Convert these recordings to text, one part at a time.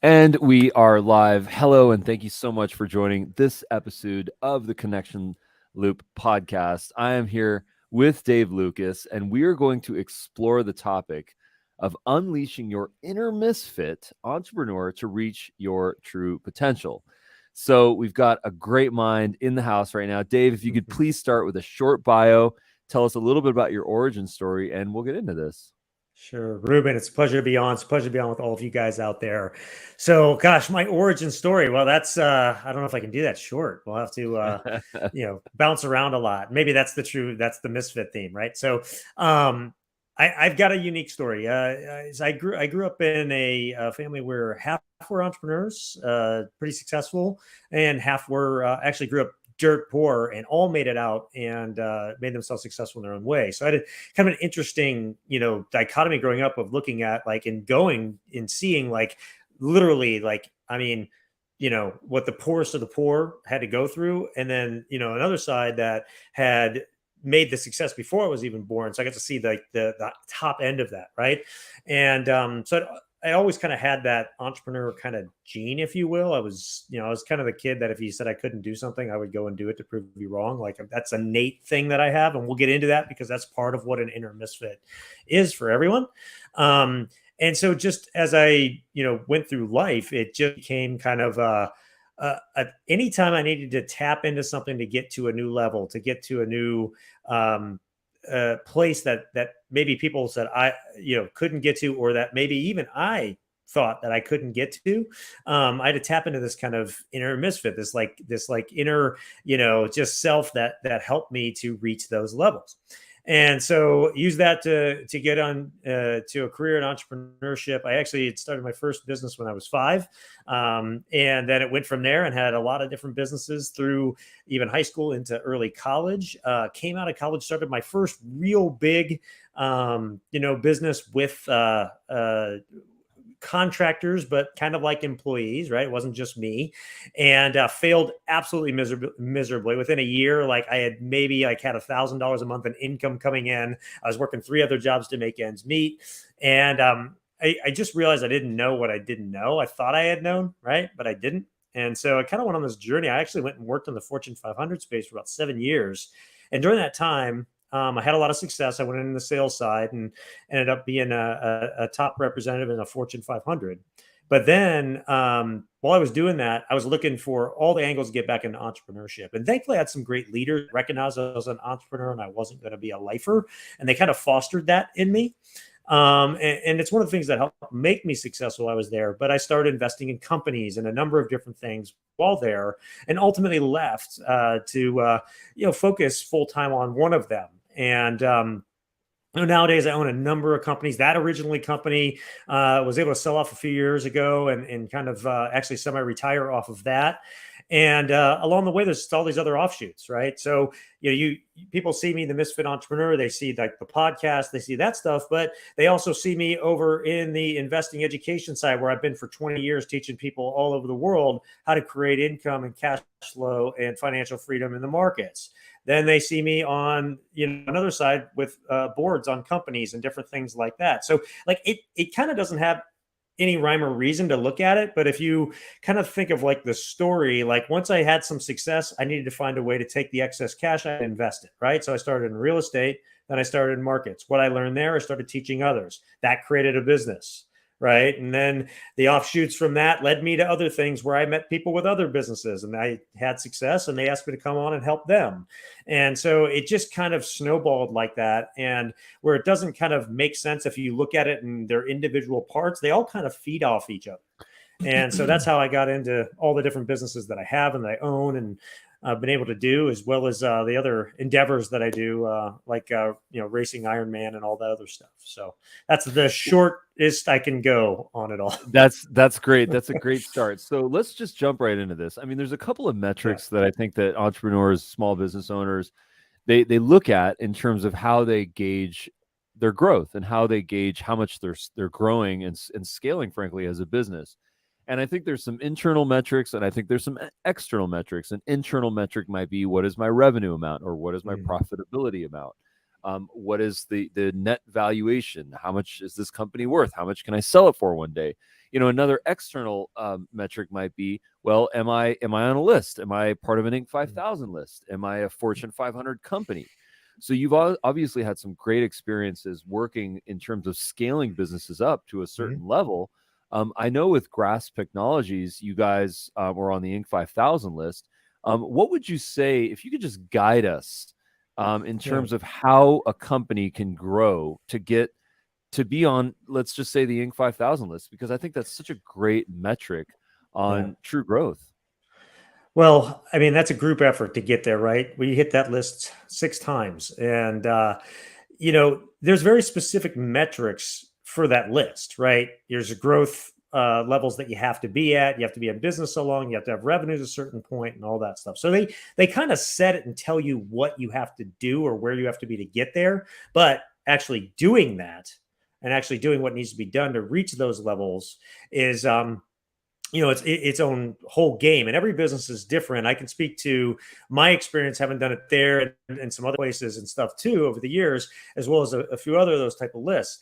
And we are live. Hello, and thank you so much for joining this episode of the Connection Loop podcast. I am here with Dave Lukas, and we are going to explore the topic of unleashing your inner misfit entrepreneur to reach your true potential. So, we've got a great mind in the house right now. Dave, if you could please start with a short bio, tell us a little bit about your origin story, and we'll get into this. Sure, Ruben, it's a pleasure to be on. It's a pleasure to be on with all of you guys out there. So, gosh, my origin story. Well, that's I don't know if I can do that short. We'll have to bounce around a lot. Maybe that's the misfit theme, right? So, I've got a unique story. I grew up in a family where half were entrepreneurs, pretty successful, and half were actually grew up dirt poor and all made it out and made themselves successful in their own way. So I had kind of an interesting, dichotomy growing up of looking at and going and seeing literally what the poorest of the poor had to go through. And then, another side that had made the success before I was even born. So I got to see the top end of that. Right. And I always kind of had that entrepreneur kind of gene, if you will. I was kind of the kid that if you said I couldn't do something, I would go and do it to prove you wrong. Like that's a innate thing that I have. And we'll get into that because that's part of what an inner misfit is for everyone. And so just as I, went through life, it just became kind of anytime I needed to tap into something to get to a new level, to get to a new place that maybe people said I couldn't get to, or that maybe even I thought that I couldn't get to. I had to tap into this kind of inner misfit, this inner just self that helped me to reach those levels. And so use that to get on to a career in entrepreneurship. I actually had started my first business when I was 5. And then it went from there and had a lot of different businesses through even high school into early college. Came out of college, started my first real big, business with contractors, but kind of like employees, right? It wasn't just me, and failed absolutely miserably. Within a year, I had maybe had $1,000 a month in income coming in. I was working 3 other jobs to make ends meet, and I just realized I didn't know what I didn't know. I thought I had known, right, but I didn't. And so I kind of went on this journey. I actually went and worked in the Fortune 500 space for about 7 years, and during that time, I had a lot of success. I went in the sales side and ended up being a top representative in a Fortune 500. But then while I was doing that, I was looking for all the angles to get back into entrepreneurship. And thankfully, I had some great leaders recognized I was an entrepreneur and I wasn't going to be a lifer. And they kind of fostered that in me. And it's one of the things that helped make me successful while I was there. But I started investing in companies and a number of different things while there, and ultimately left to focus full time on one of them. And nowadays I own a number of companies. That originally company was able to sell off a few years ago and kind of actually semi-retire off of that. And along the way, there's all these other offshoots, right? So, you people see me, the Misfit Entrepreneur, they see the podcast, they see that stuff, but they also see me over in the investing education side where I've been for 20 years teaching people all over the world how to create income and cash flow and financial freedom in the markets. Then they see me on another side with boards on companies and different things like that. So it kind of doesn't have any rhyme or reason to look at it. But if you kind of think of the story, once I had some success, I needed to find a way to take the excess cash I invested, right? So I started in real estate, then I started in markets. What I learned there, I started teaching others. That created a business, right? And then the offshoots from that led me to other things where I met people with other businesses and I had success and they asked me to come on and help them. And so it just kind of snowballed like that. And where it doesn't kind of make sense if you look at it in their individual parts, they all kind of feed off each other. And so that's how I got into all the different businesses that I have and that I own and been able to do, as well as the other endeavors that I do, racing Ironman and all that other stuff. So that's the shortest I can go on it all. That's great. That's a great start. So let's just jump right into this. I mean, there's a couple of metrics that I think that entrepreneurs, small business owners, they look at in terms of how they gauge their growth and how they gauge how much they're growing and scaling, frankly, as a business. And I think there's some internal metrics and I think there's some external metrics. An internal metric might be, what is my revenue amount or what is my profitability amount? What is the net valuation? How much is this company worth? How much can I sell it for one day? Another external metric might be, well, am I on a list? Am I part of an Inc. 5000 list? Am I a Fortune 500 company? So you've obviously had some great experiences working in terms of scaling businesses up to a certain level. I know with Grasp Technologies, you guys were on the Inc. 5000 list. What would you say, if you could just guide us in terms of how a company can grow to get to be on, let's just say, the Inc. 5000 list? Because I think that's such a great metric on true growth. Well, I mean, that's a group effort to get there, right? We hit that list 6 times. And, there's very specific metrics for that list, right? There's growth levels that you have to be at. You have to be in business so long. You have to have revenues at a certain point and all that stuff. So they kind of set it and tell you what you have to do or where you have to be to get there. But actually doing that and actually doing what needs to be done to reach those levels is it's its own whole game, and every business is different. I can speak to my experience having done it there and some other places and stuff too over the years, as well as a few other of those type of lists.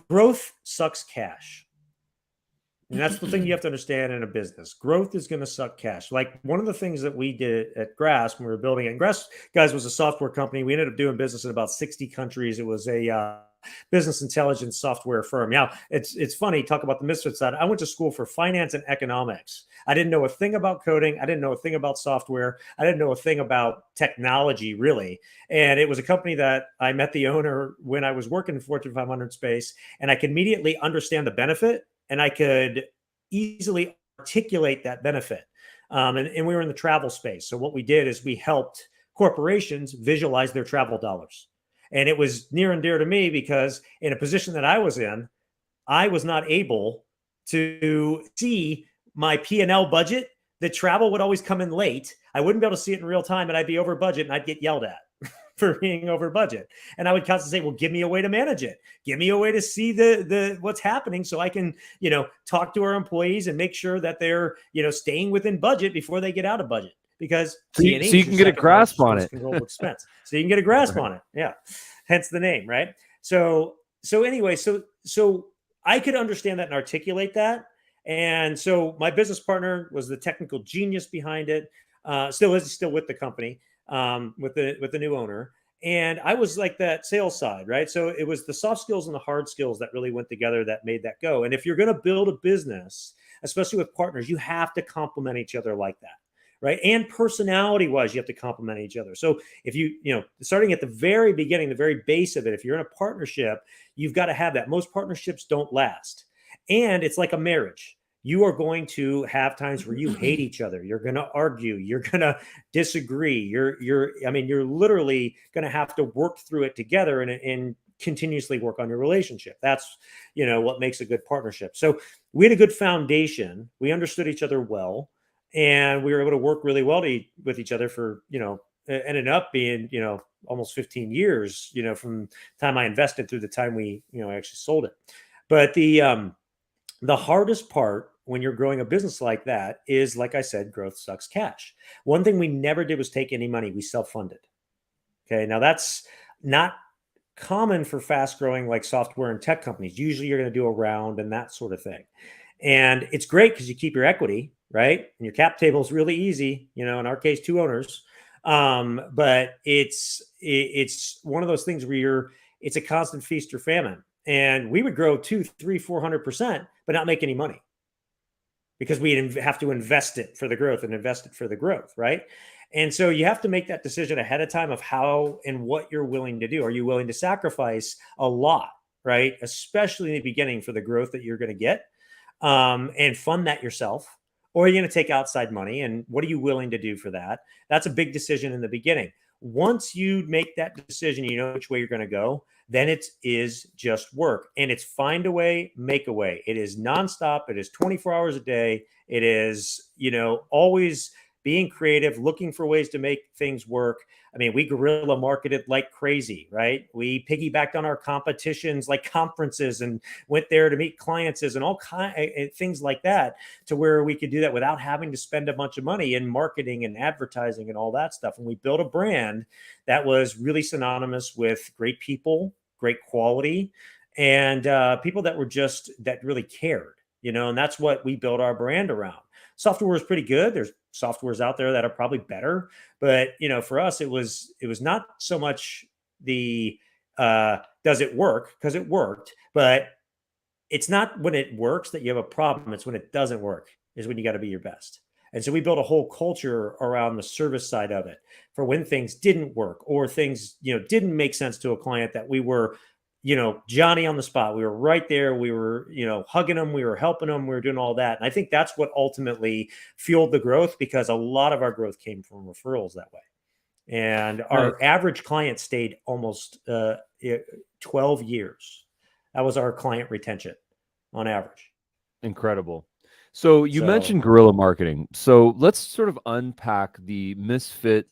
Growth sucks cash. And that's the thing you have to understand in a business. Growth is going to suck cash. Like one of the things that we did at Grasp when we were building it, and Grasp, guys, was a software company. We ended up doing business in about 60 countries. It was a business intelligence software firm. Now, it's funny, talk about the Misfit side. I went to school for finance and economics. I didn't know a thing about coding. I didn't know a thing about software. I didn't know a thing about technology, really. And it was a company that I met the owner when I was working in Fortune 500 space, and I could immediately understand the benefit, and I could easily articulate that benefit. And we were in the travel space. So what we did is we helped corporations visualize their travel dollars. And it was near and dear to me because in a position that I was in, I was not able to see my P&L budget. The travel would always come in late. I wouldn't be able to see it in real time, and I'd be over budget, and I'd get yelled at for being over budget. And I would constantly say, well, give me a way to manage it. Give me a way to see the what's happening so I can, talk to our employees and make sure that they're, staying within budget before they get out of budget. Because so you can get a grasp on it. Controllable expense. So you can get a grasp on it. Yeah. Hence the name, right? So anyway, so I could understand that and articulate that. And so my business partner was the technical genius behind it. Still with the company, with the new owner. And I was like that sales side, right? So it was the soft skills and the hard skills that really went together that made that go. And if you're going to build a business, especially with partners, you have to complement each other like that. Right. And personality wise, you have to complement each other. So if starting at the very beginning, the very base of it, if you're in a partnership, you've got to have that. Most partnerships don't last. And it's like a marriage. You are going to have times where you hate each other. You're going to argue. You're going to disagree. You're literally going to have to work through it together and continuously work on your relationship. That's, what makes a good partnership. So we had a good foundation. We understood each other well. And we were able to work really well with each other for, ended up being, almost 15 years, from the time I invested through the time we, actually sold it. But the hardest part when you're growing a business like that is, like I said, growth sucks cash. One thing we never did was take any money. We self-funded. Okay. Now that's not common for fast growing like software and tech companies. Usually you're going to do a round and that sort of thing. And it's great because you keep your equity, right? And your cap table is really easy, in our case, 2 owners. But it's one of those things where it's a constant feast or famine. And we would grow 200, 300, 400%, but not make any money because we have to invest it for the growth and invest it for the growth, right? And so you have to make that decision ahead of time of how and what you're willing to do. Are you willing to sacrifice a lot, right? Especially in the beginning for the growth that you're going to get, and fund that yourself? Or are you going to take outside money? And what are you willing to do for that? That's a big decision in the beginning. Once you make that decision, you know which way you're going to go, then it is just work. And it's find a way, make a way. It is nonstop. It is 24 hours a day. It is, always being creative, looking for ways to make things work. I mean, we guerrilla marketed like crazy, right? We piggybacked on our competitions like conferences and went there to meet clients and all kinds of things like that, to where we could do that without having to spend a bunch of money in marketing and advertising and all that stuff. And we built a brand that was really synonymous with great people, great quality, and people that that really cared, and that's what we built our brand around. Software is pretty good. There's softwares out there that are probably better, but for us, it was not so much the does it work, because it worked, but it's not when it works that you have a problem. It's when it doesn't work is when you got to be your best. And so we built a whole culture around the service side of it for when things didn't work or things, didn't make sense to a client, that we were, Johnny on the spot. We were right there. We were, hugging them. We were helping them. We were doing all that. And I think that's what ultimately fueled the growth, because a lot of our growth came from referrals that way. And our average client stayed almost 12 years. That was our client retention on average. Incredible. So you mentioned guerrilla marketing. So let's sort of unpack the Misfits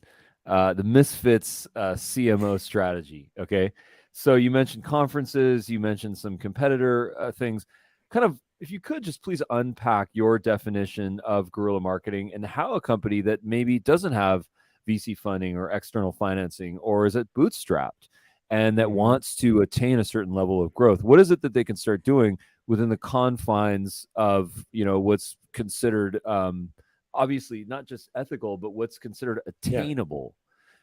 CMO strategy. Okay. So you mentioned conferences, you mentioned some competitor things. Kind of, if you could just please unpack your definition of guerrilla marketing and how a company that maybe doesn't have VC funding or external financing, or is it bootstrapped and that wants to attain a certain level of growth, what is it that they can start doing within the confines of what's considered obviously not just ethical, but what's considered attainable?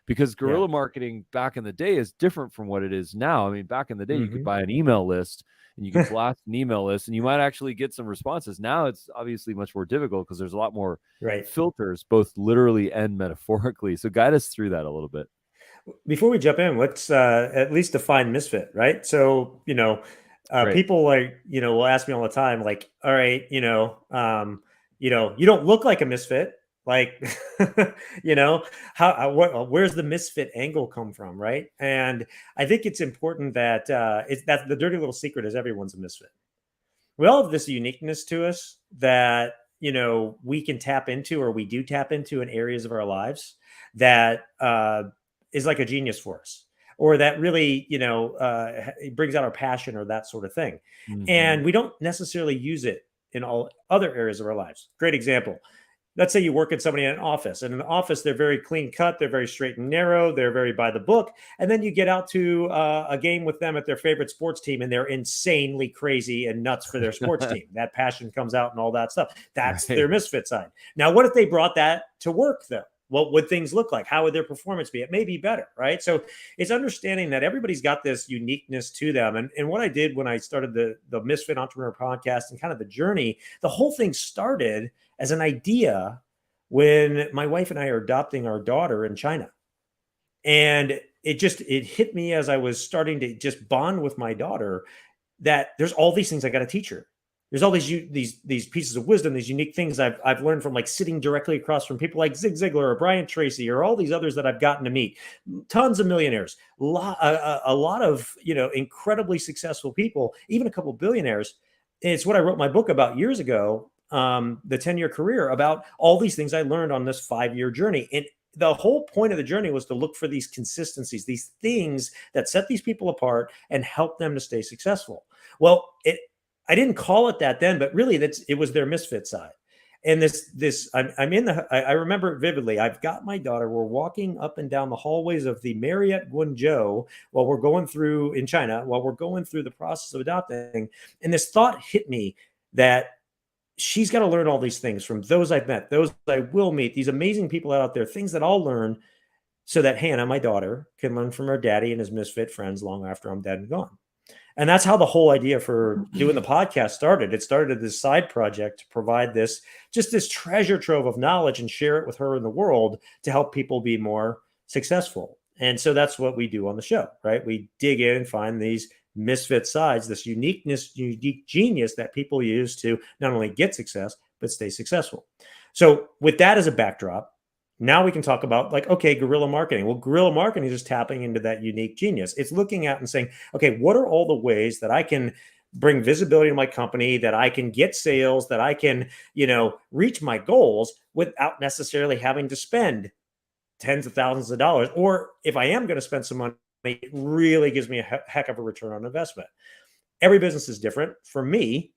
Because guerrilla marketing back in the day is different from what it is now. I mean, back in the day, you could buy an email list and you could blast an email list and you might actually get some responses. Now it's obviously much more difficult because there's a lot more filters, both literally and metaphorically. So guide us through that a little bit. Before we jump in, let's at least define misfit, right? So, people will ask me all the time, like, all right, you don't look like a misfit. Like, where's the misfit angle come from, right? And I think it's important that that the dirty little secret is everyone's a misfit. We all have this uniqueness to us that we can tap into, or we do tap into in areas of our lives that is like a genius for us, or that really it brings out our passion or that sort of thing. And we don't necessarily use it in all other areas of our lives. Great example. Let's say you work at somebody in an office, and in the office, they're very clean cut. They're very straight and narrow. They're very by the book. And then you get out to a game with them at their favorite sports team, and they're insanely crazy and nuts for their sports team. That passion comes out and all that stuff. That's their misfit side. Now, what if they brought that to work, though? What would things look like? How would their performance be? It may be better, right? So it's understanding that everybody's got this uniqueness to them. And what I did when I started the Misfit Entrepreneur podcast and kind of the journey, the whole thing started as an idea when my wife and I are adopting our daughter in China. And it hit me as I was starting to just bond with my daughter that there's all these things I got to teach her. There's all these pieces of wisdom, these unique things I've learned from, like, sitting directly across from people like Zig Ziglar or Brian Tracy or all these others that I've gotten to meet. Tons of millionaires, a lot of incredibly successful people, even a couple of billionaires. And it's what I wrote my book about years ago, the 10-year career, about all these things I learned on this 5-year journey. And the whole point of the journey was to look for these consistencies, these things that set these people apart and help them to stay successful. Well, I didn't call it that then, but really it was their misfit side. And I remember it vividly. I've got my daughter. We're walking up and down the hallways of the Marriott Guangzhou while we're going through the process of adopting. And this thought hit me that she's got to learn all these things from those I've met, those I will meet, these amazing people out there, things that I'll learn, so that Hannah, my daughter, can learn from her daddy and his misfit friends long after I'm dead and gone. And that's how the whole idea for doing the podcast started. It started as this side project to provide this treasure trove of knowledge and share it with her in the world to help people be more successful. And so that's what we do on the show, right? We dig in and find these misfit sides, this unique genius that people use to not only get success, but stay successful. So with that as a backdrop, now we can talk about, like, okay, guerrilla marketing. Well, guerrilla marketing is just tapping into that unique genius. It's looking at and saying, okay, what are all the ways that I can bring visibility to my company, that I can get sales, that I can, reach my goals without necessarily having to spend tens of thousands of dollars. Or if I am going to spend some money, it really gives me a heck of a return on investment. Every business is different. For me,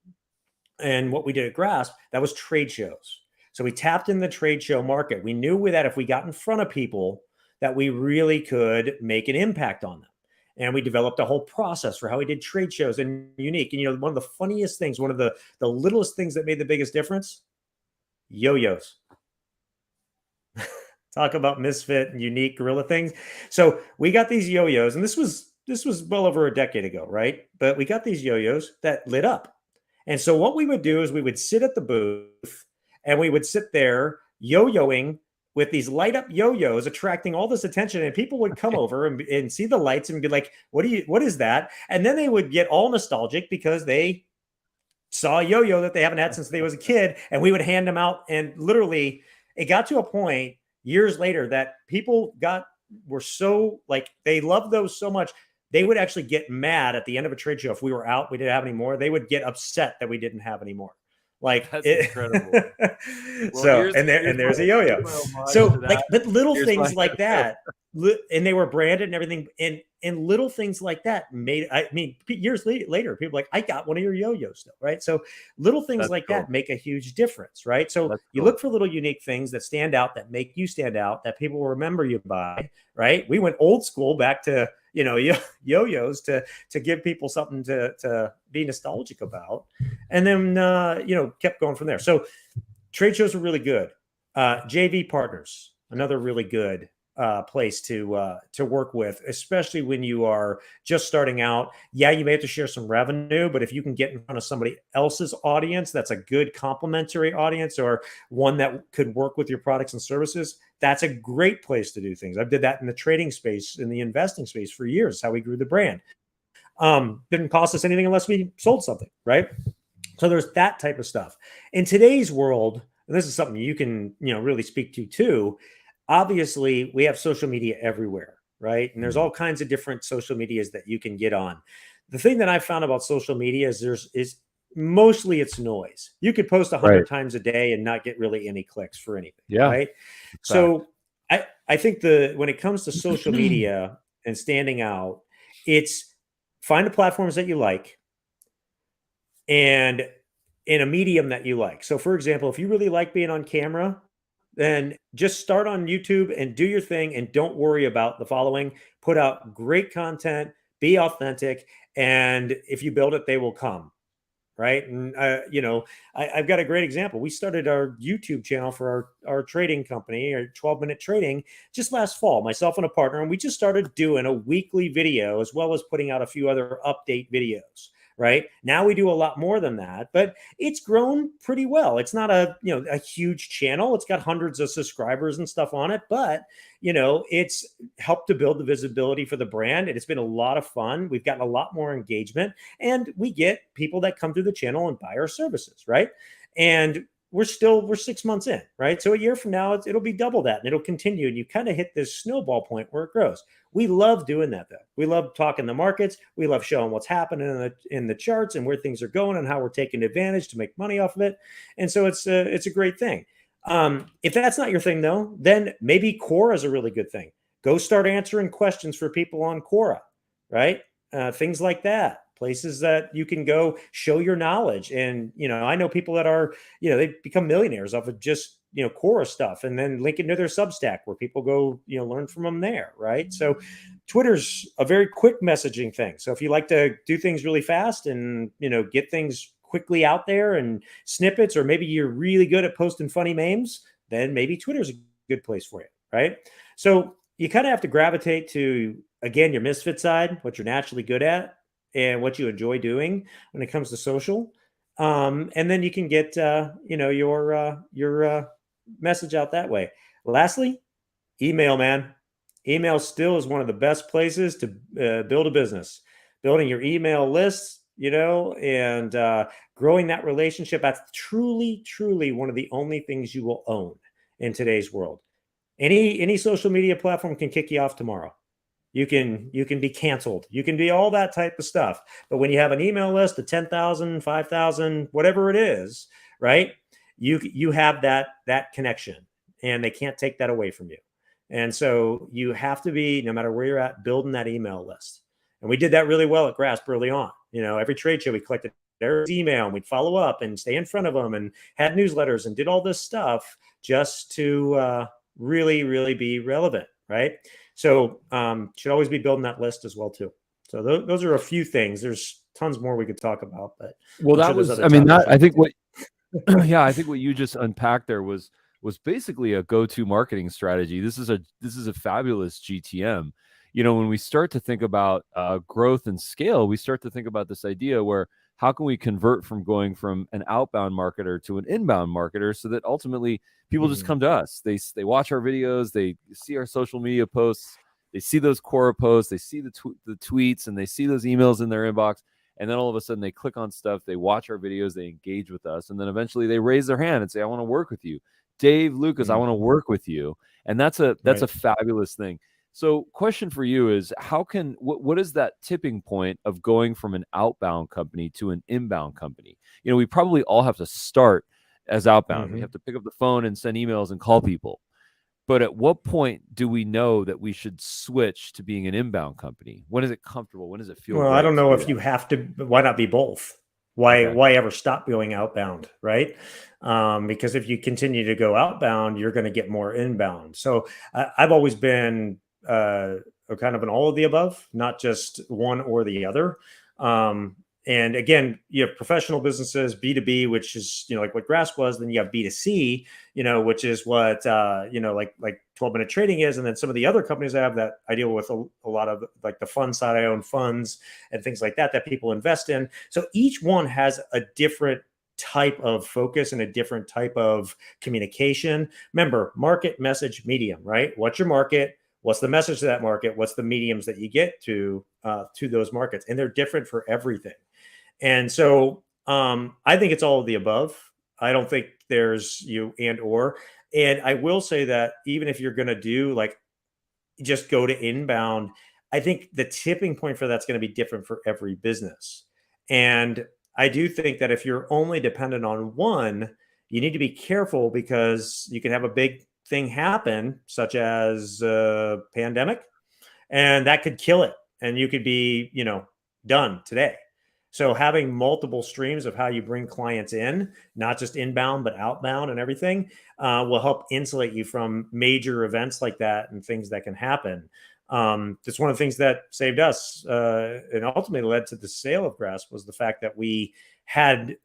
and what we did at Grasp, that was trade shows. So we tapped in the trade show market. We knew that if we got in front of people, that we really could make an impact on them. And we developed a whole process for how we did trade shows and unique. And one of the funniest things, one of the littlest things that made the biggest difference, yo-yos. Talk about misfit and unique gorilla things. So we got these yo-yos, and this was well over a decade ago, right? But we got these yo-yos that lit up. And so what we would do is we would sit at the booth and we would sit there yo-yoing with these light up yo-yos, attracting all this attention, and people would come over and see the lights and be like, what is that? And then they would get all nostalgic because they saw a yo-yo that they haven't had since they was a kid. And we would hand them out. And literally it got to a point years later that people were so like, they loved those so much. They would actually get mad at the end of a trade show. If we were out, we didn't have any more. They would get upset that we didn't have any more. Like, that's incredible. So, there's a yo-yo. So like, but little things like that, and they were branded and everything. And little things like that years later, people are like, I got one of your yo-yos still, right? So little things that make a huge difference, right? So you look for little unique things that stand out, that make you stand out, that people will remember you by, right? We went old school back to, yo-yos to give people something to be nostalgic about. And then, kept going from there. So trade shows are really good. JV partners, another really good place to work with, especially when you are just starting out. Yeah, you may have to share some revenue, but if you can get in front of somebody else's audience, that's a good complementary audience, or one that could work with your products and services. That's a great place to do things. I did that in the trading space, in the investing space for years. How we grew the brand. Didn't cost us anything unless we sold something, right? So there's that type of stuff. In today's world, and this is something you can, really speak to too. Obviously, we have social media everywhere, right? And there's all kinds of different social medias that you can get on. The thing that I found about social media is mostly it's noise. You could post 100 times a day and not get really any clicks for anything, right? So I think when it comes to social media and standing out, it's find the platforms that you like and in a medium that you like. So for example, if you really like being on camera, then just start on YouTube and do your thing and don't worry about the following. Put out great content, be authentic, and if you build it, they will come, right? And, I've got a great example. We started our YouTube channel for our trading company, our 12-minute trading, just last fall, myself and a partner, and we just started doing a weekly video as well as putting out a few other update videos. Right now we do a lot more than that, but it's grown pretty well. It's not a huge channel. It's got hundreds of subscribers and stuff on it, but it's helped to build the visibility for the brand. And it's been a lot of fun. We've gotten a lot more engagement, and we get people that come through the channel and buy our services, right? And we're 6 months in, right? So a year from now, it'll be double that, and it'll continue. And you kind of hit this snowball point where it grows. We love doing that, though. We love talking the markets. We love showing what's happening in the charts and where things are going and how we're taking advantage to make money off of it. And so it's a great thing. If that's not your thing, though, then maybe Quora is a really good thing. Go start answering questions for people on Quora, right? Things like that. Places that you can go show your knowledge. And, I know people that are, they become millionaires off of just, Quora stuff, and then link it to their Substack where people go, learn from them there. Right. So Twitter's a very quick messaging thing. So if you like to do things really fast and, get things quickly out there and snippets, or maybe you're really good at posting funny memes, then maybe Twitter's a good place for you. Right. So you kind of have to gravitate to, again, your misfit side, what you're naturally good at, and what you enjoy doing when it comes to social. And then you can get, your message out that way. Lastly, email, man. Email still is one of the best places to build a business. Building your email lists, and growing that relationship. That's truly, truly one of the only things you will own in today's world. Any social media platform can kick you off tomorrow. You can be canceled. You can be all that type of stuff. But when you have an email list of 10,000, 5,000, whatever it is, right? You have that connection, and they can't take that away from you. And so you have to be, no matter where you're at, building that email list. And we did that really well at Grasp early on. Every trade show we collected their email and we'd follow up and stay in front of them and had newsletters and did all this stuff just to really, really be relevant, right? So should always be building that list as well too. So those are a few things. There's tons more we could talk about, but Well, I'm sure that there's was, other I mean, topics that we I can think do. what, yeah, I think what you just unpacked there was basically a go-to marketing strategy. This is a fabulous GTM. When we start to think about growth and scale, we start to think about this idea where how can we convert from going from an outbound marketer to an inbound marketer so that ultimately people just Mhm. come to us. They watch our videos, they see our social media posts, they see those Quora posts, they see the tweets, and they see those emails in their inbox, and then all of a sudden they click on stuff, they watch our videos, they engage with us, and then eventually they raise their hand and say, I want to work with you, Dave, Lukas, I want to Mhm. work with you. And that's a Right. fabulous thing. So question for you is, what is that tipping point of going from an outbound company to an inbound company? We probably all have to start as outbound. We Mhm. have to pick up the phone and send emails and call people. But at what point do we know that we should switch to being an inbound company? When is it comfortable? When does it feel Well, I right don't to know do if that? you have to. Why not be both? Why Okay. why ever stop going outbound, right? Because if you continue to go outbound, you're going to get more inbound. So I've always been a kind of an all of the above, not just one or the other. Um, and again, you have professional businesses, B2B, which is like what Grass was. Then you have B2C, which is what like 12-minute trading is, and then some of the other companies I have that I deal with a lot of, like the fund side. I own funds and things like that people invest in. So each one has a different type of focus and a different type of communication. Remember, market, message, medium, right? What's your market? What's the message to that market? What's the mediums that you get to those markets? And they're different for everything. And so I think it's all of the above. I don't think there's you and or. And I will say that even if you're going to do like just go to inbound, I think the tipping point for that's going to be different for every business. And I do think that if you're only dependent on one, you need to be careful because you can have a big thing happen, such as a pandemic, and that could kill it. And you could be, done today. So having multiple streams of how you bring clients in, not just inbound, but outbound and everything, will help insulate you from major events like that and things that can happen. It's one of the things that saved us and ultimately led to the sale of Grass was the fact that had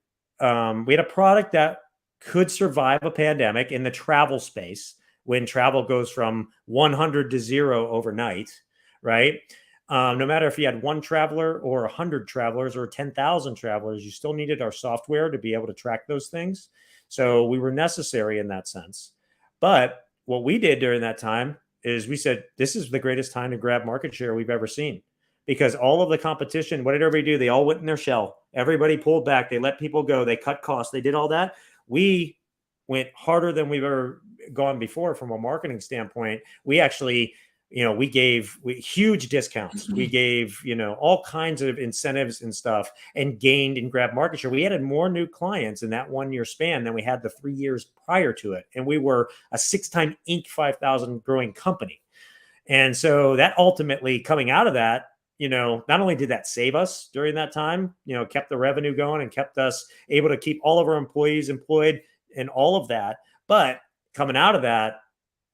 we had a product that could survive a pandemic in the travel space when travel goes from 100 to 0 overnight, right? No matter if you had one traveler or 100 travelers or 10,000 travelers, you still needed our software to be able to track those things. So we were necessary in that sense. But what we did during that time is we said, this is the greatest time to grab market share we've ever seen because all of the competition, what did everybody do? They all went in their shell. Everybody pulled back. They let people go. They cut costs. They did all that. We went harder than we've ever gone before from a marketing standpoint. We actually we gave huge discounts. We gave, all kinds of incentives and stuff and gained and grabbed market share. We added more new clients in that 1 year span than we had the 3 years prior to it. And we were a 6-time Inc. 5,000 growing company. And so that ultimately coming out of that, not only did that save us during that time, kept the revenue going and kept us able to keep all of our employees employed and all of that. But coming out of that,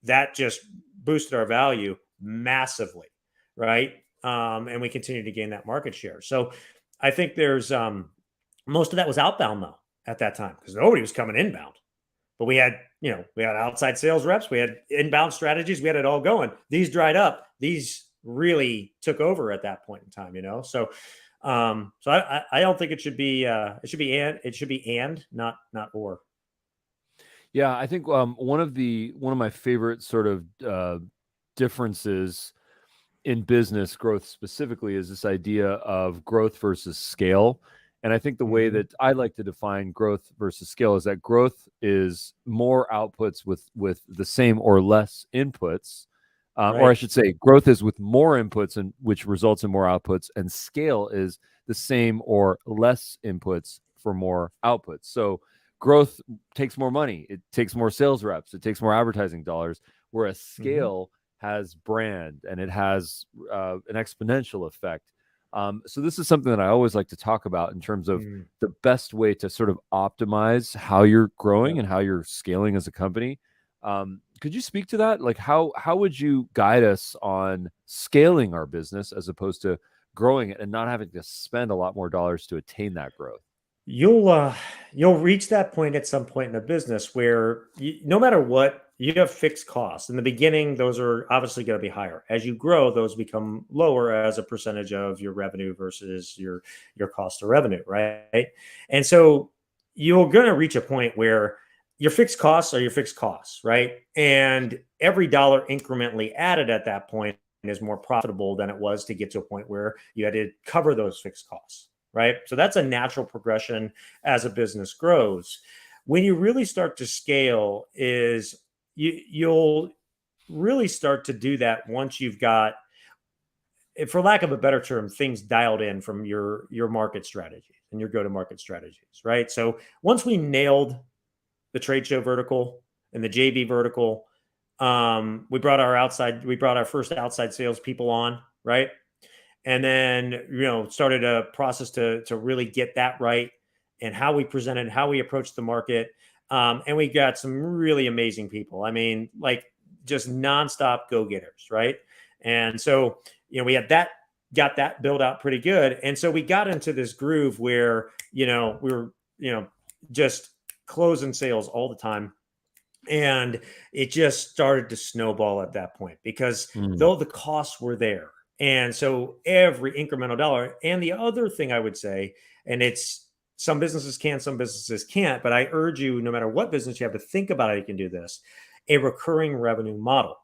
that just boosted our value massively, right? And we continue to gain that market share. So I think there's most of that was outbound though at that time because nobody was coming inbound. But we had outside sales reps, we had inbound strategies, we had it all going. These dried up. These really took over at that point in time. So I don't think it should be and not or. Yeah, I think one of my favorite sort of differences in business growth specifically is this idea of growth versus scale. And I think the way Mm-hmm. that I like to define growth versus scale is that growth is more outputs with the same or less inputs. Or I Right. should say, growth is with more inputs and which results in more outputs, and scale is the same or less inputs for more outputs. So growth takes more money, it takes more sales reps, it takes more advertising dollars, whereas Mm-hmm. scale has brand and it has an exponential effect. So this is something that I always like to talk about in terms of Mm. the best way to sort of optimize how you're growing Yep. and how you're scaling as a company. Could you speak to that? Like how would you guide us on scaling our business as opposed to growing it and not having to spend a lot more dollars to attain that growth? You'll reach that point at some point in a business where no matter what, you have fixed costs. In the beginning, those are obviously going to be higher. As you grow, those become lower as a percentage of your revenue versus your cost of revenue, right? And so you're going to reach a point where your fixed costs are your fixed costs, right? And every dollar incrementally added at that point is more profitable than it was to get to a point where you had to cover those fixed costs, right? So that's a natural progression as a business grows. When you really start to scale is you'll really start to do that once you've got, for lack of a better term, things dialed in from your market strategy and your go-to-market strategies, right? So once we nailed the trade show vertical and the JV vertical, we brought our first outside salespeople on, right? And then started a process to really get that right, and how we presented, how we approached the market. And we got some really amazing people. I mean, like, just nonstop go-getters, right? And so we had got that built out pretty good. And so we got into this groove where we were just closing sales all the time. And it just started to snowball at that point, because though the costs were there, and so every incremental dollar. And the other thing I would say, and it's, some businesses can, some businesses can't, but I urge you, no matter what business you have, to think about how you can do this, a recurring revenue model,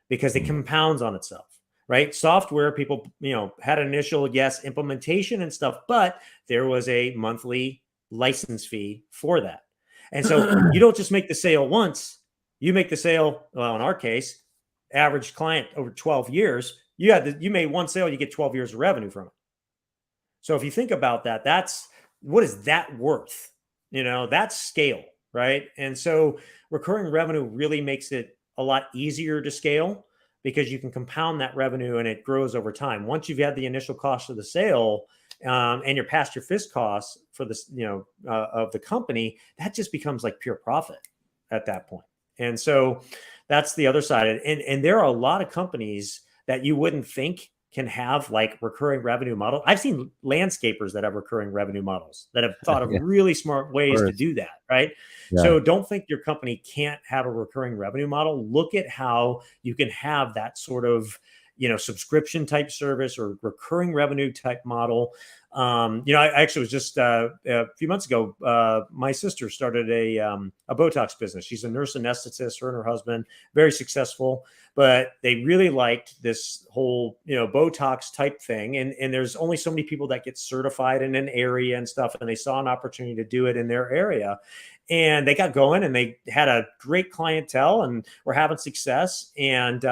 because it compounds on itself, right? Software, people, had an initial, yes, implementation and stuff, but there was a monthly license fee for that. And so you don't just make the sale once, you make the sale, well, in our case, average client over 12 years, you made one sale, you get 12 years of revenue from it. So if you think about that, what is that worth? That's scale, right? And so recurring revenue really makes it a lot easier to scale, because you can compound that revenue and it grows over time. Once you've had the initial cost of the sale, and you're past your fixed costs for this, of the company, that just becomes like pure profit at that point. And so that's the other side. And there are a lot of companies that you wouldn't think can have like recurring revenue model. I've seen landscapers that have recurring revenue models that have thought of really smart ways to do that, right? Yeah. So don't think your company can't have a recurring revenue model. Look at how you can have that sort of subscription type service or recurring revenue type model. I actually was just a few months ago, my sister started a Botox business. She's a nurse anesthetist, her and her husband, very successful, but they really liked this whole, Botox type thing. And there's only so many people that get certified in an area and stuff. And they saw an opportunity to do it in their area. And they got going, and they had a great clientele and were having success. And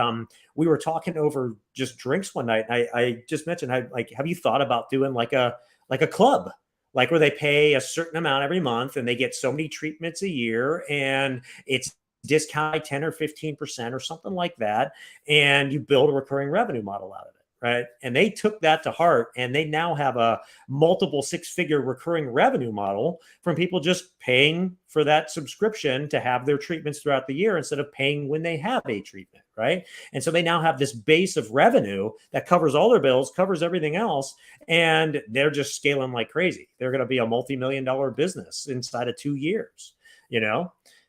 we were talking over just drinks one night. I just mentioned, have you thought about doing like a club, like where they pay a certain amount every month and they get so many treatments a year, and it's discounted 10 or 15% or something like that, and you build a recurring revenue model out of it. Right. And they took that to heart, and they now have a multiple 6-figure recurring revenue model from people just paying for that subscription to have their treatments throughout the year instead of paying when they have a treatment. Right. And so they now have this base of revenue that covers all their bills, covers everything else, and they're just scaling like crazy. They're going to be a multi-million-dollar business inside of 2 years,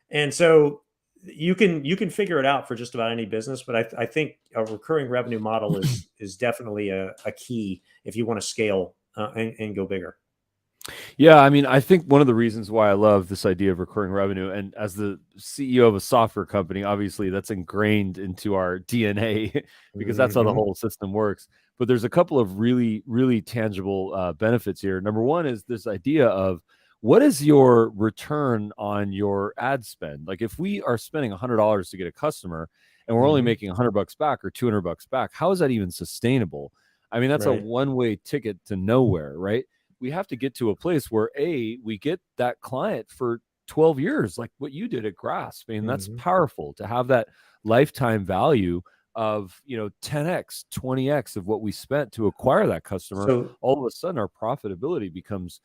And so you can figure it out for just about any business, but I think a recurring revenue model is definitely a key if you want to scale and go bigger. Yeah, I mean, I think one of the reasons why I love this idea of recurring revenue, and as the CEO of a software company, obviously that's ingrained into our DNA because that's how the whole system works. But there's a couple of really, really tangible benefits here. Number one is this idea of, what is your return on your ad spend? Like, if we are spending $100 to get a customer and we're only making $100 back or $200 back, how is that even sustainable? I mean, that's a one-way ticket to nowhere, right? We have to get to a place where we get that client for 12 years, like what you did at Grasp. I mean, that's powerful to have that lifetime value of 10x, 20x of what we spent to acquire that customer. So all of a sudden, our profitability becomes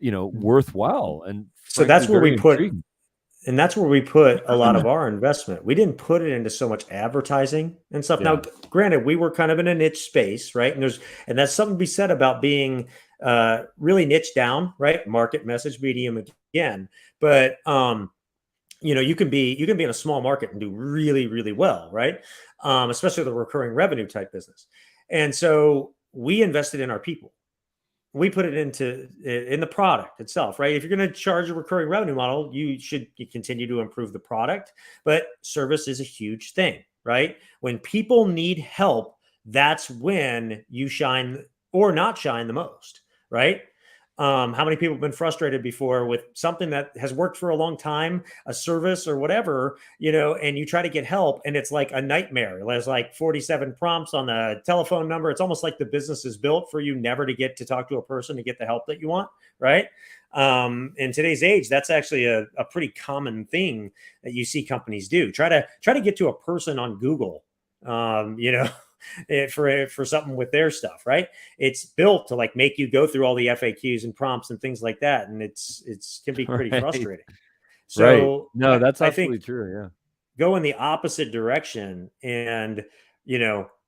worthwhile. And so that's where we put and that's where we put a lot of our investment. We didn't put it into so much advertising and stuff. Yeah. Now, granted, we were kind of in a niche space, right? And that's something to be said about being really niche down, right? Market, message, medium again. But you can be in a small market and do really, really well, right? Especially the recurring revenue type business. And so we invested in our people. We put it in the product itself, right? If you're going to charge a recurring revenue model, you should continue to improve the product, but service is a huge thing, right? When people need help, that's when you shine or not shine the most, right? How many people have been frustrated before with something that has worked for a long time, a service or whatever, and you try to get help and it's like a nightmare. There's like 47 prompts on the telephone number. It's almost like the business is built for you never to get to talk to a person to get the help that you want, right? In today's age, that's actually a pretty common thing that you see companies do. Try to get to a person on Google, for something with their stuff, right? It's built to like make you go through all the FAQs and prompts and things like that, and it's can be pretty Right. frustrating. Right. So No, that's I think absolutely true. Yeah. go in the opposite direction and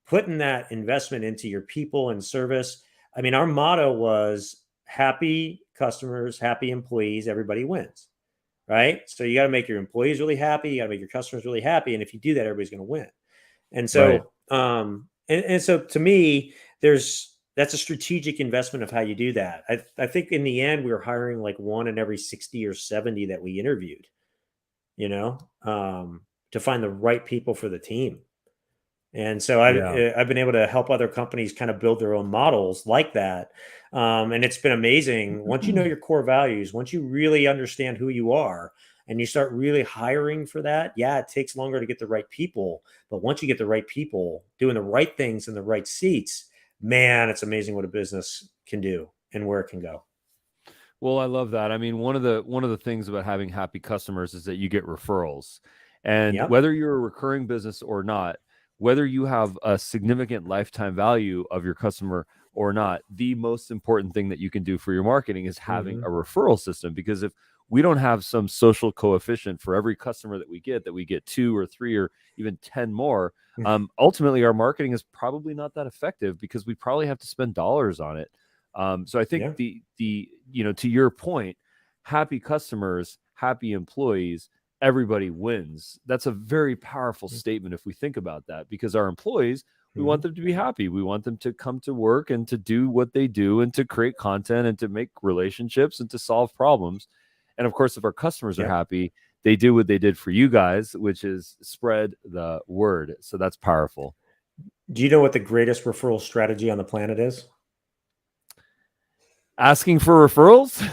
putting that investment into your people and service. I mean, our motto was happy customers, happy employees, everybody wins, right? So you got to make your employees really happy, you got to make your customers really happy, and if you do that, everybody's going to win. And Right. so, and so to me, that's a strategic investment of how you do that. I think in the end, we were hiring like one in every 60 or 70 that we interviewed, to find the right people for the team. And so Yeah. I've been able to help other companies kind of build their own models like that. And it's been amazing. Once you know your core values, once you really understand who you are, and you start really hiring for that, yeah, it takes longer to get the right people. But once you get the right people doing the right things in the right seats, man, it's amazing what a business can do and where it can go. Well, I love that. I mean, one of the things about having happy customers is that you get referrals. And Yep. whether you're a recurring business or not, whether you have a significant lifetime value of your customer or not, the most important thing that you can do for your marketing is having Mm-hmm. a referral system. Because if we don't have some social coefficient for every customer that we get 2 or 3 or even 10 more, ultimately our marketing is probably not that effective because we probably have to spend dollars on it. So I think Yeah. to your point, happy customers, happy employees, everybody wins. That's a very powerful statement if we think about that, because our employees, we Mm-hmm. want them to be happy. We want them to come to work and to do what they do and to create content and to make relationships and to solve problems. And of course, if our customers are Yep. happy, they do what they did for you guys, which is spread the word. So that's powerful. Do you know what the greatest referral strategy on the planet is? Asking for referrals?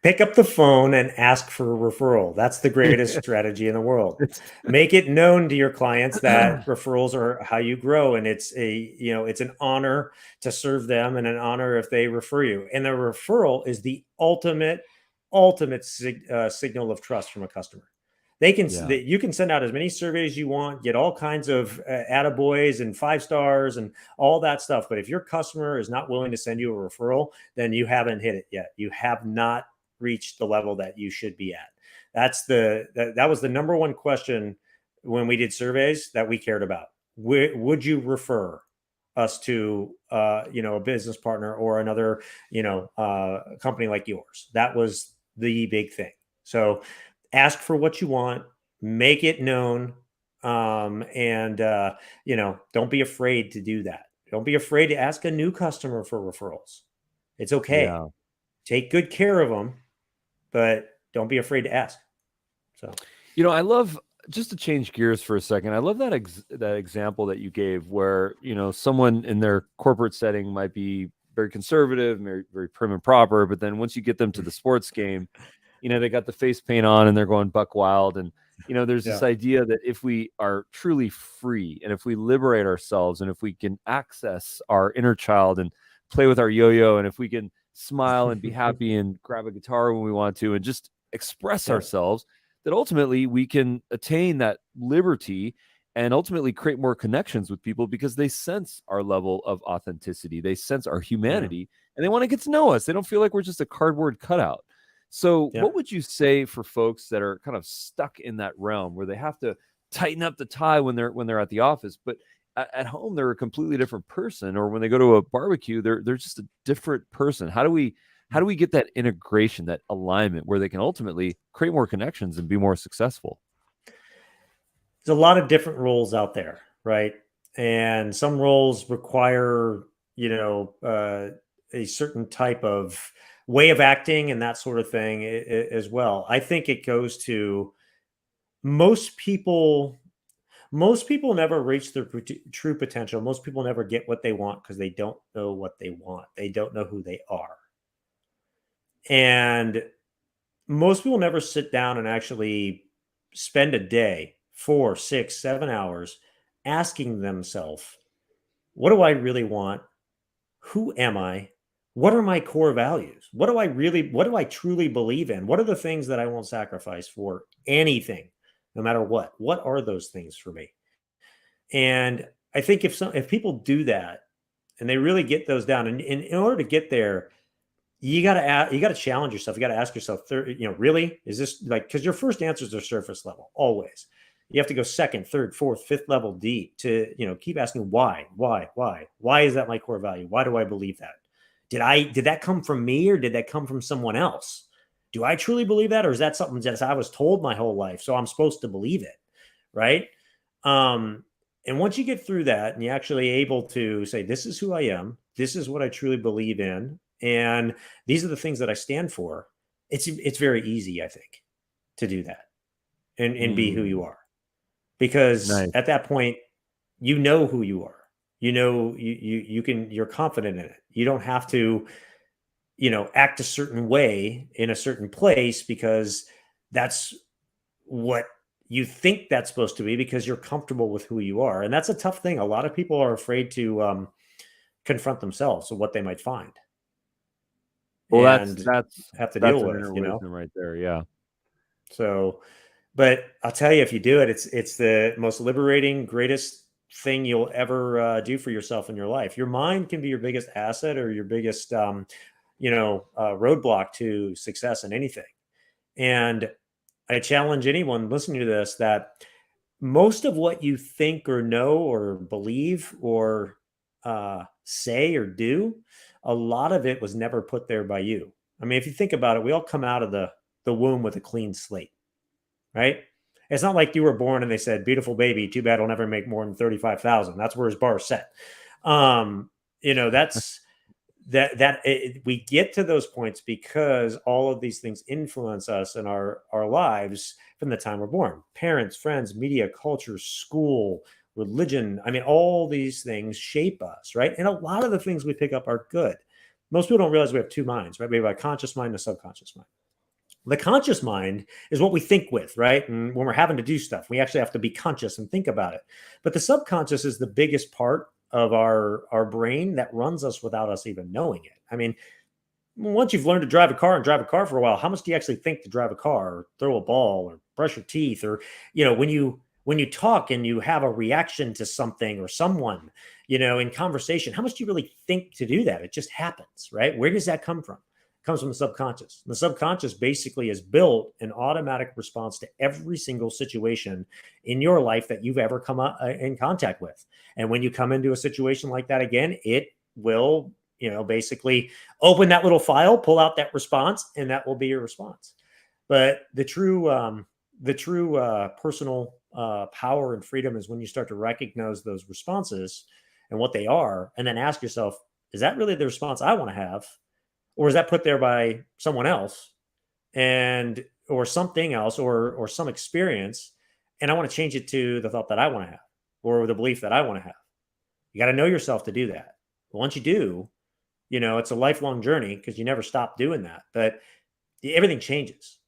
Pick up the phone and ask for a referral. That's the greatest strategy in the world. Make it known to your clients that referrals are how you grow, and it's an honor to serve them and an honor if they refer you. And the referral is the ultimate signal of trust from a customer. Yeah. You can send out as many surveys you want, get all kinds of attaboys and 5 stars and all that stuff. But if your customer is not willing to send you a referral, then you haven't hit it yet. You have not reached the level that you should be at. That was the number one question when we did surveys that we cared about. Would you refer us to a business partner or another company like yours? That was the big thing. So ask for what you want, make it known, and don't be afraid to do that. Don't be afraid to ask a new customer for referrals. It's okay. Yeah. Take good care of them, but don't be afraid to ask. So, I love, just to change gears for a second. I love that example that you gave where, someone in their corporate setting might be very conservative, very, very prim and proper, but then once you get them to the sports game, they got the face paint on and they're going buck wild. And, there's this yeah. idea that if we are truly free and if we liberate ourselves and if we can access our inner child and play with our yo-yo, and if we can smile and be happy and grab a guitar when we want to and just express Yeah. ourselves, that ultimately we can attain that liberty and ultimately create more connections with people because they sense our level of authenticity. They sense our Yeah. humanity and they want to get to know us. They don't feel like we're just a cardboard cutout. So, Yeah. what would you say for folks that are kind of stuck in that realm where they have to tighten up the tie when they're at the office, but at home they're a completely different person, or when they go to a barbecue, they're just a different person. How do we get that integration, that alignment, where they can ultimately create more connections and be more successful? There's a lot of different roles out there, right? And some roles require, a certain type of way of acting and that sort of thing as well. I think it goes to most people. Most people never reach their true potential. Most people never get what they want because they don't know what they want. They don't know who they are. And most people never sit down and actually spend a day, 4, 6, 7 hours asking themselves, what do I really want? Who am I? What are my core values? What do I truly believe in? What are the things that I won't sacrifice for anything, no matter what? What are those things for me? And I think if people do that and they really get those down, and in order to get there, you gotta challenge yourself. You got to ask yourself, really, is this like, because your first answers are surface level always. You have to go second, third, fourth, fifth level deep to keep asking why is that my core value? Why do I believe that? Did that come from me or did that come from someone else? Do I truly believe that, or is that something that I was told my whole life, so I'm supposed to believe it, right? Um, and once you get through that and you're actually able to say, this is who I am, this is what I truly believe in, and these are the things that I stand for, it's very easy, I think, to do that and be who you Mm, are. Because nice. at that point, you know who you are. You know you're confident in it. You don't have to, act a certain way in a certain place because that's what you think that's supposed to be because you're comfortable with who you are. And that's a tough thing. A lot of people are afraid to confront themselves and what they might find Well, that's and that's have to that's deal an with, inner wisdom right there. Yeah. So, but I'll tell you, if you do it, it's the most liberating, greatest thing you'll ever do for yourself in your life. Your mind can be your biggest asset or your biggest, roadblock to success in anything. And I challenge anyone listening to this that most of what you think or know or believe or say or do, a lot of it was never put there by you. I mean, if you think about it, we all come out of the womb with a clean slate, right? It's not like you were born and they said, "Beautiful baby, too bad he'll never make more than 35,000." That's where his bar is set. Um, that's we get to those points because all of these things influence us in our lives from the time we're born. Parents, friends, media, culture, school, religion. I mean, all these things shape us, right? And a lot of the things we pick up are good. Most people don't realize we have two minds, right? We have a conscious mind and a subconscious mind. The conscious mind is what we think with, right? And when we're having to do stuff, we actually have to be conscious and think about it. But the subconscious is the biggest part of our brain that runs us without us even knowing it. I mean, once you've learned to drive a car and drive a car for a while, how much do you actually think to drive a car or throw a ball or brush your teeth or when you talk and you have a reaction to something or someone, in conversation, how much do you really think to do that? It just happens, right? Where does that come from? It comes from the subconscious. The subconscious basically is built an automatic response to every single situation in your life that you've ever come in contact with. And when you come into a situation like that again, it will, basically open that little file, pull out that response, and that will be your response. But the true personal power and freedom is when you start to recognize those responses and what they are, and then ask yourself, is that really the response I want to have, or is that put there by someone else and or something else or some experience, and I want to change it to the thought that I want to have or the belief that I want to have. You got to know yourself to do that. But once you do, it's a lifelong journey because you never stop doing that. But everything changes.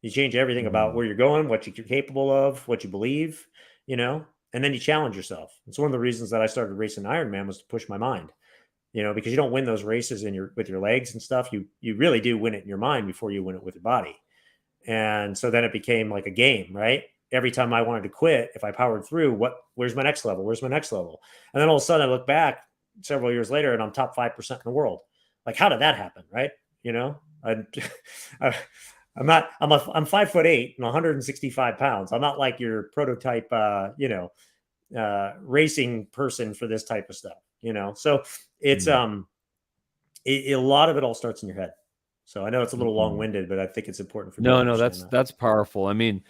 You change everything about Mm. where you're going, what you're capable of, what you believe, and then you challenge yourself. It's one of the reasons that I started racing Ironman was to push my mind, because you don't win those races with your legs and stuff. You really do win it in your mind before you win it with your body. And so then it became like a game, right? Every time I wanted to quit, if I powered through, where's my next level? Where's my next level? And then all of a sudden I look back several years later and I'm top 5% in the world. Like, how did that happen? Right. I, I, I'm 5'8" and 165 pounds. I'm not like your prototype, racing person for this type of stuff, So it's, Mm. a lot of it all starts in your head. So I know it's a little Mm. long-winded, but I think it's important for people No, to no, understand that. that's powerful. I mean,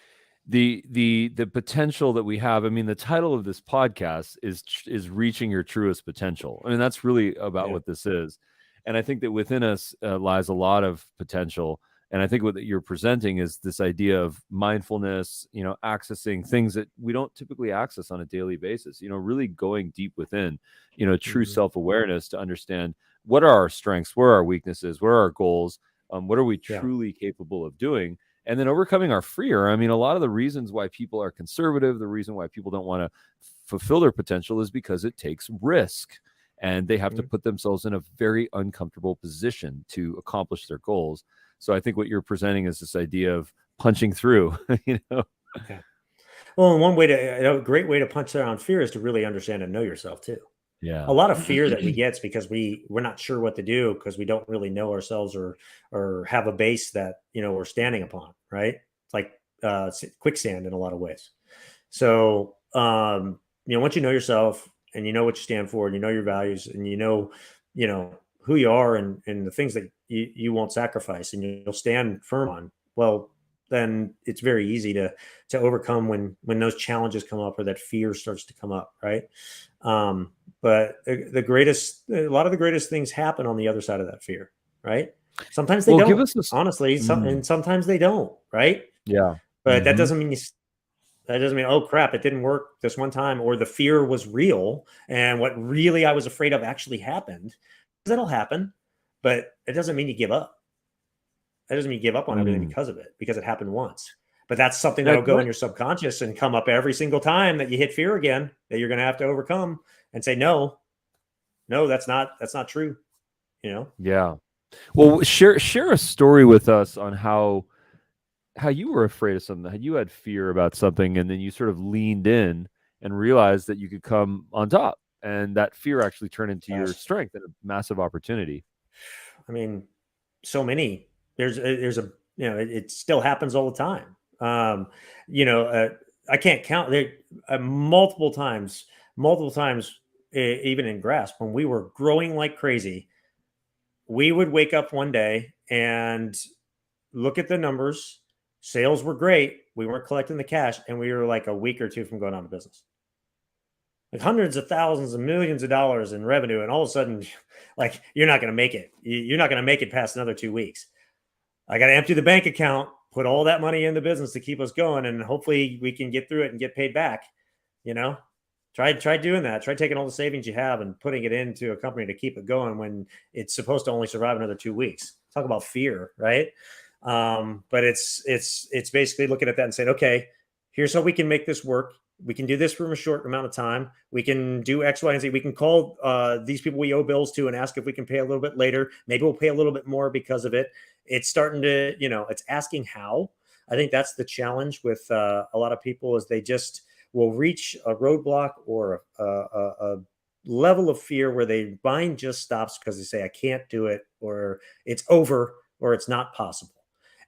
the potential that we have. I mean, the title of this podcast is reaching your truest potential. I mean, that's really about Yeah. what this is. And I think that within us lies a lot of potential. And I think what you're presenting is this idea of mindfulness, accessing things that we don't typically access on a daily basis, really going deep within, true Mm-hmm. self-awareness to understand what are our strengths, where are our weaknesses, where are our goals, what are we Yeah. truly capable of doing, and then overcoming our fear. I mean, a lot of the reasons why people are conservative, the reason why people don't want to fulfill their potential is because it takes risk, and they have to Mm-hmm. put themselves in a very uncomfortable position to accomplish their goals. So I think what you're presenting is this idea of punching through, Yeah. Well, and one way a great way to punch down fear is to really understand and know yourself too. A Yeah. lot of fear that we get is because we're not sure what to do because we don't really know ourselves or have a base that we're standing upon, right? It's like quicksand in a lot of ways. So once you know yourself and you know what you stand for and you know your values and you know who you are and the things that you won't sacrifice and you'll stand firm on, well, then it's very easy to overcome when those challenges come up or that fear starts to come up, right? But a lot of the greatest things happen on the other side of that fear, right? Sometimes they Well, give don't, us this. honestly, Mm, and sometimes they don't, right? yeah. But Hmm. that doesn't mean, oh crap, it didn't work this one time, or the fear was real and what really I was afraid of actually happened. That'll happen, but it doesn't mean you give up. That doesn't mean you give up on everything Mm. because of it, because it happened once. But that's something Now, that'll go in your subconscious and come up every single time that you hit fear again that you're going to have to overcome and say, no, no, that's not true. You know? yeah. Well, share a story with us on how you were afraid of something, how you had fear about something, and then you sort of leaned in and realized that you could come on top, and that fear actually turned into your Gosh, strength and a massive opportunity. I mean, so many. There's a it still happens all the time. You know, I can't count there multiple times, even in grasp when we were growing like crazy. We would wake up one day and look at the numbers. Sales were great. We weren't collecting the cash, and we were like a week or two from going out of business. Like hundreds of thousands and millions of dollars in revenue, and all of a sudden, like you're not going to make it. You're not going to make it past another 2 weeks. I got to empty the bank account, put all that money in the business to keep us going, and hopefully we can get through it and get paid back. You know, try doing that. Try taking all the savings you have and putting it into a company to keep it going when it's supposed to only survive another 2 weeks. Talk about fear, right? But it's basically looking at that and saying, okay, here's how we can make this work. We can do this from a short amount of time. We can do X, Y, and Z. We can call these people we owe bills to and ask if we can pay a little bit later. Maybe we'll pay a little bit more because of it. It's starting to, it's asking how. I think that's the challenge with a lot of people is they just will reach a roadblock or a level of fear where their mind just stops because they say, I can't do it, or it's over, or it's not possible.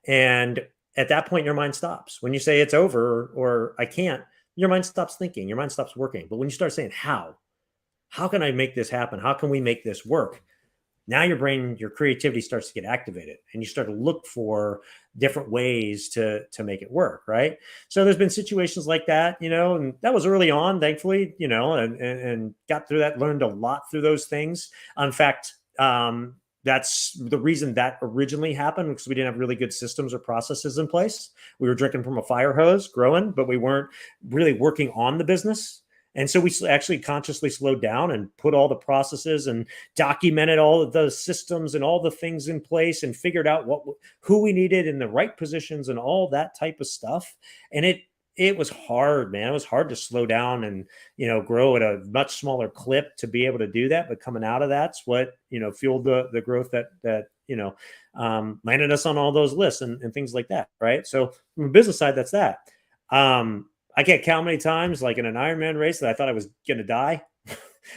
And at that point, your mind stops. When you say it's over or I can't, your mind stops thinking, your mind stops working. But when you start saying, how can I make this happen? How can we make this work? Now your brain, your creativity starts to get activated and you start to look for different ways to make it work. Right. So there's been situations like that, and that was early on, thankfully, and got through that, learned a lot through those things. In fact, that's the reason that originally happened because we didn't have really good systems or processes in place. We were drinking from a fire hose, growing, but we weren't really working on the business. And so we actually consciously slowed down and put all the processes and documented all of the systems and all the things in place and figured out who we needed in the right positions and all that type of stuff. And it was hard, man. It was hard to slow down and, grow at a much smaller clip to be able to do that. But coming out of that's what, fueled the growth that landed us on all those lists and things like that. Right. So from a business side, that's that. I can't count how many times, like in an Ironman race, that I thought I was going to die.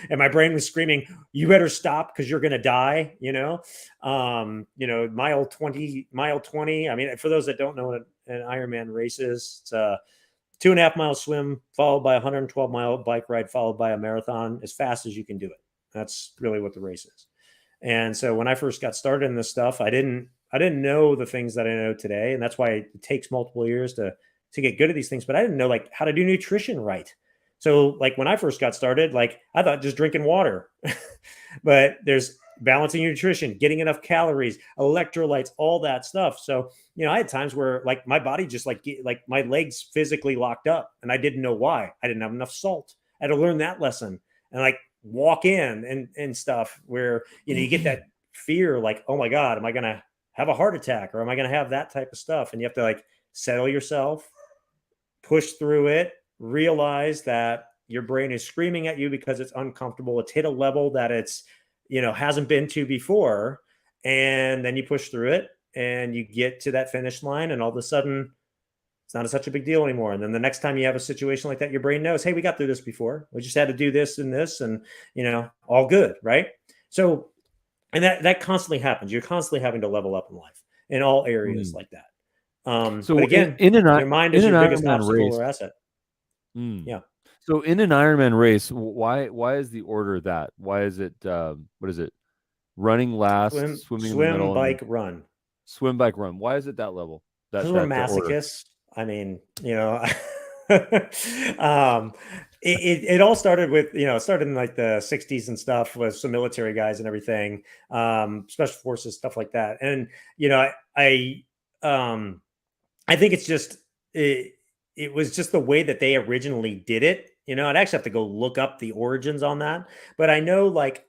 And my brain was screaming, you better stop because you're going to die. Mile 20. I mean, for those that don't know what an Ironman race is, it's a 2.5 mile swim followed by a 112-mile bike ride followed by a marathon as fast as you can do it. That's really what the race is. And so when I first got started in this stuff, I didn't know the things that I know today, and that's why it takes multiple years to get good at these things. But I didn't know like how to do nutrition right. So like when I first got started, like I thought just drinking water, but there's balancing your nutrition, getting enough calories, electrolytes, all that stuff. So I had times where like my body just like my legs physically locked up, and I didn't know why. I didn't have enough salt. I had to learn that lesson, and like walk in and stuff where you get that fear, like, oh my God, am I gonna have a heart attack, or am I gonna have that type of stuff? And you have to like settle yourself, push through it, realize that your brain is screaming at you because it's uncomfortable. It's hit a level that it's, hasn't been to before. And then you push through it and you get to that finish line, and all of a sudden it's not such a big deal anymore. And then the next time you have a situation like that, your brain knows, hey, we got through this before. We just had to do this and this, and all good, right? So, and that constantly happens. You're constantly having to level up in life in all areas like that. So but again, your mind is your biggest obstacle or asset. Yeah. So in an Ironman race, why is the order that? Why is it what is it? Running last, swimming in the middle, bike, run. Swim, bike, run. Why is it that level? Because we're masochists. I mean, it all started with, started in like the 60s and stuff with some military guys and everything, special forces, stuff like that. And, I think it's just, it was just the way that they originally did it. I'd actually have to go look up the origins on that. But I know like,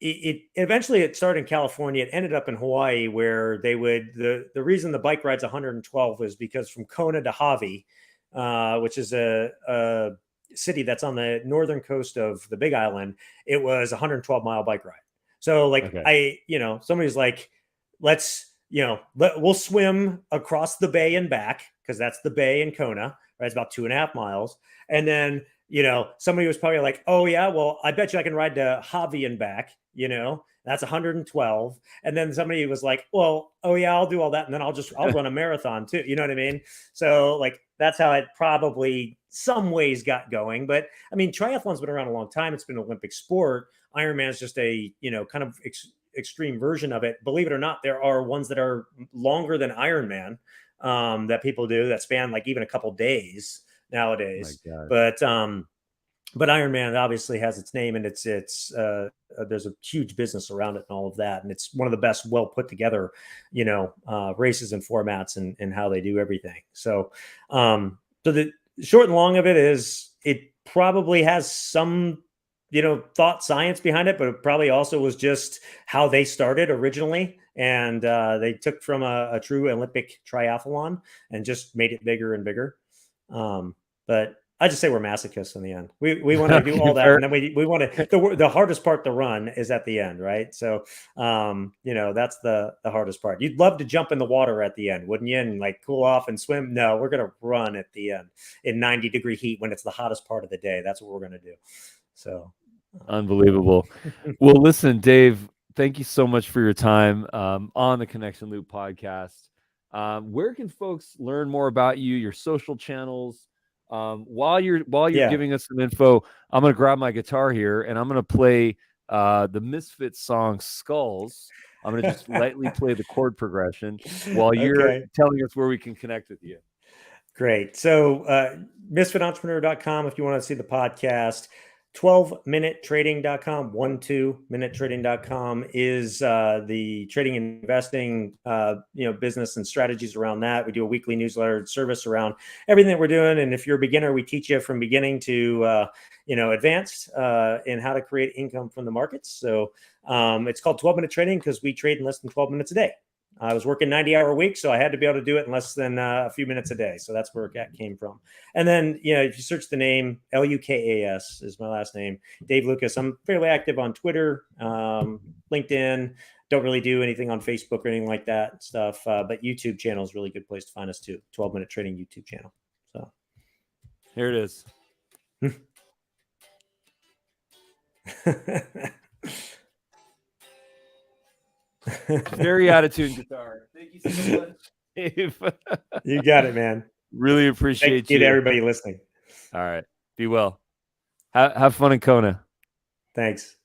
it eventually it started in California. It ended up in Hawaii, where they would the reason the bike ride's 112 was because from Kona to Hawaii, which is a city that's on the northern coast of the Big Island, it was a 112-mile bike ride. So like somebody's like, let's we'll swim across the bay and back, because that's the bay in Kona, right? It's about 2.5 miles, and then somebody was probably like, oh yeah, well, I bet you I can ride to Hawaii and back, that's 112. And then somebody was like, well, oh yeah, I'll do all that. And then I'll run a marathon too. You know what I mean? So like, that's how it probably some ways got going. But I mean, triathlon's been around a long time. It's been an Olympic sport. Ironman is just a, kind of extreme version of it. Believe it or not, there are ones that are longer than Ironman that people do that span like even a couple days nowadays. But Ironman obviously has its name, and it's there's a huge business around it and all of that, and it's one of the best, well put together, races and formats and how they do everything. So, so the short and long of it is, it probably has some thought science behind it, but it probably also was just how they started originally. And they took from a true Olympic triathlon and just made it bigger and bigger. But I just say we're masochists in the end. We want to do all that, and then we want to. The hardest part to run is at the end, right? So, that's the hardest part. You'd love to jump in the water at the end, wouldn't you? And like cool off and swim. No, we're gonna run at the end in 90-degree heat when it's the hottest part of the day. That's what we're gonna do. So, unbelievable. Well, listen, Dave, thank you so much for your time on the Connection Loop podcast. Where can folks learn more about you, your social channels? While you're giving us some info, I'm going to grab my guitar here and I'm going to play the Misfit song Skulls. I'm going to just lightly play the chord progression while you're telling us where we can connect with you. Great. So misfitentrepreneur.com if you want to see the podcast. 12minutetrading.com, 12minutetrading.com is the trading and investing, business and strategies around that. We do a weekly newsletter service around everything that we're doing. And if you're a beginner, we teach you from beginning to, advanced in how to create income from the markets. So it's called 12-minute trading because we trade in less than 12 minutes a day. I was working 90-hour weeks, so I had to be able to do it in less than a few minutes a day. So that's where it came from. And then, if you search the name, Lukas is my last name, Dave Lukas. I'm fairly active on Twitter, LinkedIn. Don't really do anything on Facebook or anything like that stuff. But YouTube channel is a really good place to find us too. 12-minute trading YouTube channel. So here it is. Very out of tune guitar. Thank you so much, Dave. You got it, man. Really Thank appreciate you to you. everybody listening. All right. Be well. Have fun in Kona. Thanks.